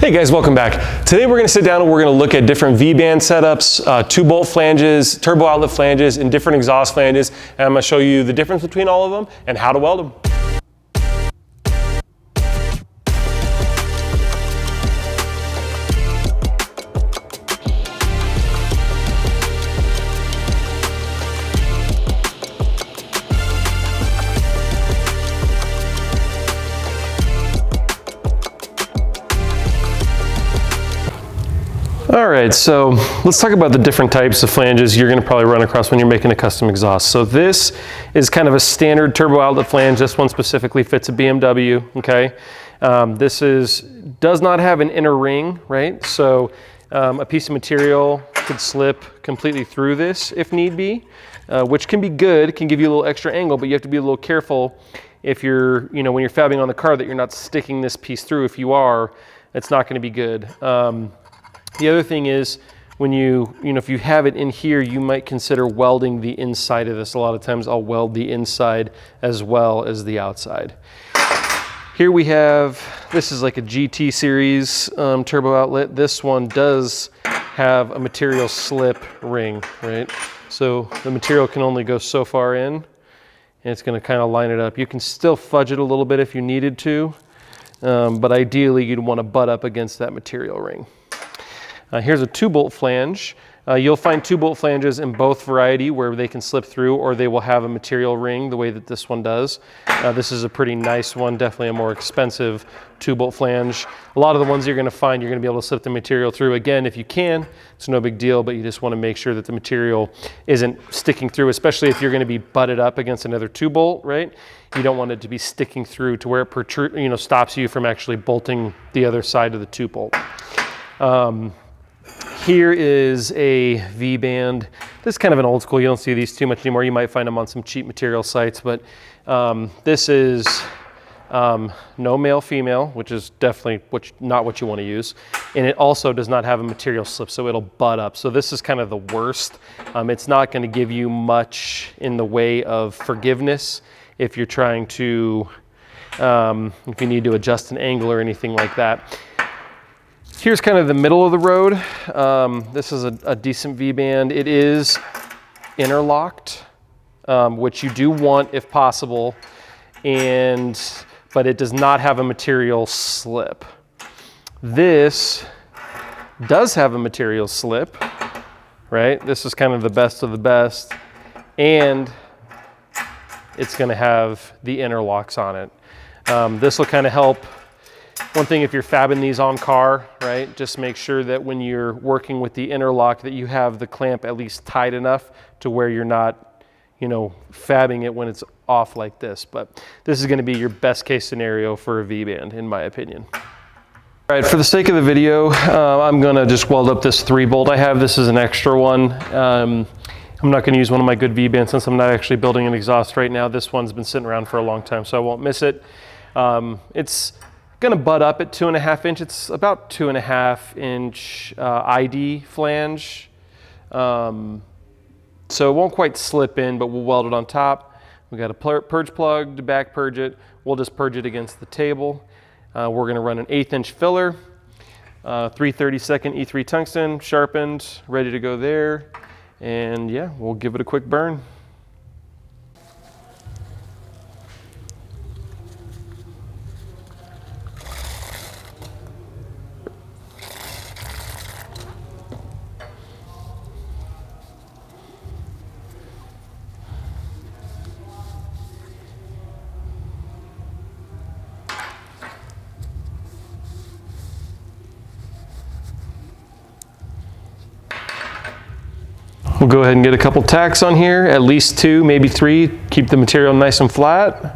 Hey guys, welcome back. Today we're going to sit down and we're going to look at different V-band setups, 2-bolt flanges, turbo outlet flanges, and different exhaust flanges. And I'm going to show you the difference between all of them and how to weld them. All right, so let's talk about the different types of flanges you're going to probably run across when you're making a custom exhaust. So this is kind of a standard turbo outlet flange. This one specifically fits a BMW, okay? Does not have an inner ring, right? So a piece of material could slip completely through this if need be, which can be good, can give you a little extra angle, but you have to be a little careful if you're, when you're fabbing on the car that you're not sticking this piece through. If you are, it's not going to be good. The other thing is when if you have it in here, you might consider welding the inside of this. A lot of times I'll weld the inside as well as the outside. Here we have, this is like a GT series turbo outlet. This one does have a material slip ring, right? So the material can only go so far in and it's going to kind of line it up. You can still fudge it a little bit if you needed to, but ideally you'd want to butt up against that material ring. Here's a 2-bolt flange. You'll find 2-bolt flanges in both variety where they can slip through or they will have a material ring the way that this one does. This is a pretty nice one, definitely a more expensive 2-bolt flange. A lot of the ones you're going to find you're going to be able to slip the material through. Again, if you can, it's no big deal, but you just want to make sure that the material isn't sticking through, especially if you're going to be butted up against another 2-bolt, right? You don't want it to be sticking through to where it stops you from actually bolting the other side of the 2-bolt. Here is a V-band. This is kind of an old school. You don't see these too much anymore. You might find them on some cheap material sites, but this is no male female, which is definitely not what you want to use. And it also does not have a material slip, so it'll butt up. So this is kind of the worst. It's not going to give you much in the way of forgiveness if you're trying to, if you need to adjust an angle or anything like that. Here's kind of the middle of the road. This is a decent V-band. It is interlocked, which you do want if possible, but it does not have a material slip. This does have a material slip, right? This is kind of the best of the best, and it's going to have the interlocks on it. This will kind of help. One thing, if you're fabbing these on car, right, just make sure that when you're working with the interlock that you have the clamp at least tight enough to where you're not, fabbing it when it's off like this. But this is going to be your best case scenario for a V-band, in my opinion. All right, for the sake of the video, I'm going to just weld up this 3-bolt I have. This is an extra one. I'm not going to use one of my good V-bands since I'm not actually building an exhaust right now. This one's been sitting around for a long time, so I won't miss it. It's going to butt up at 2.5 inch. It's about 2.5 inch ID flange. So it won't quite slip in, but we'll weld it on top. We got a purge plug to back purge it. We'll just purge it against the table. We're going to run an 1/8 inch filler, 3/32 E3 tungsten, sharpened, ready to go there. And yeah, we'll give it a quick burn. We'll go ahead and get a couple tacks on here, at least 2, maybe 3. Keep the material nice and flat.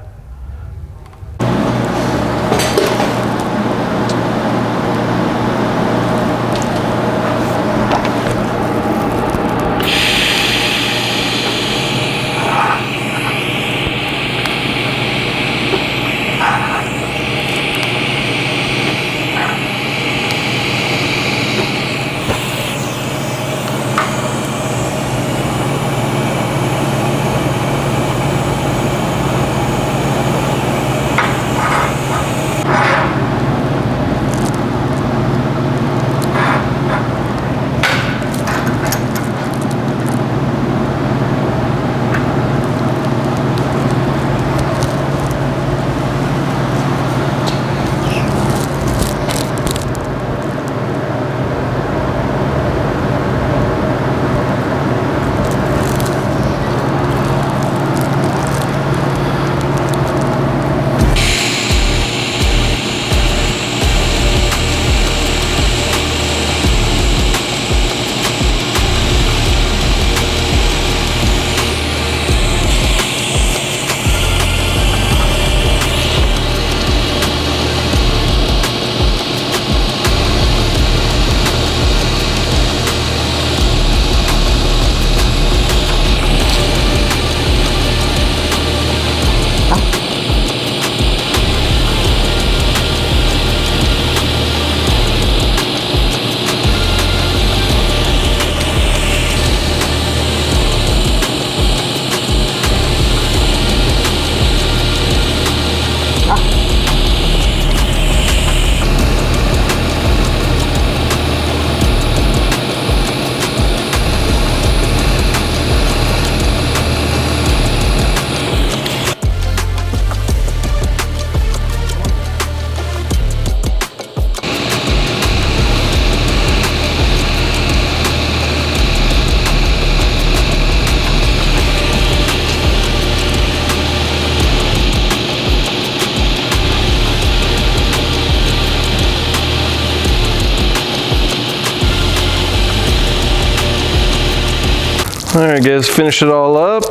All right, guys, finish it all up.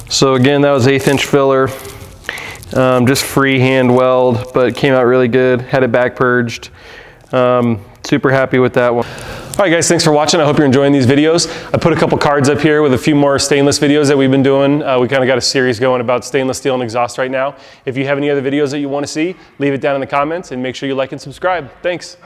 So again, that was 1/8 inch filler. Just freehand weld, but it came out really good. Had it back purged. Super happy with that one. All right, guys, thanks for watching. I hope you're enjoying these videos. I put a couple cards up here with a few more stainless videos that we've been doing. We kind of got a series going about stainless steel and exhaust right now. If you have any other videos that you want to see, leave it down in the comments and make sure you like and subscribe. Thanks.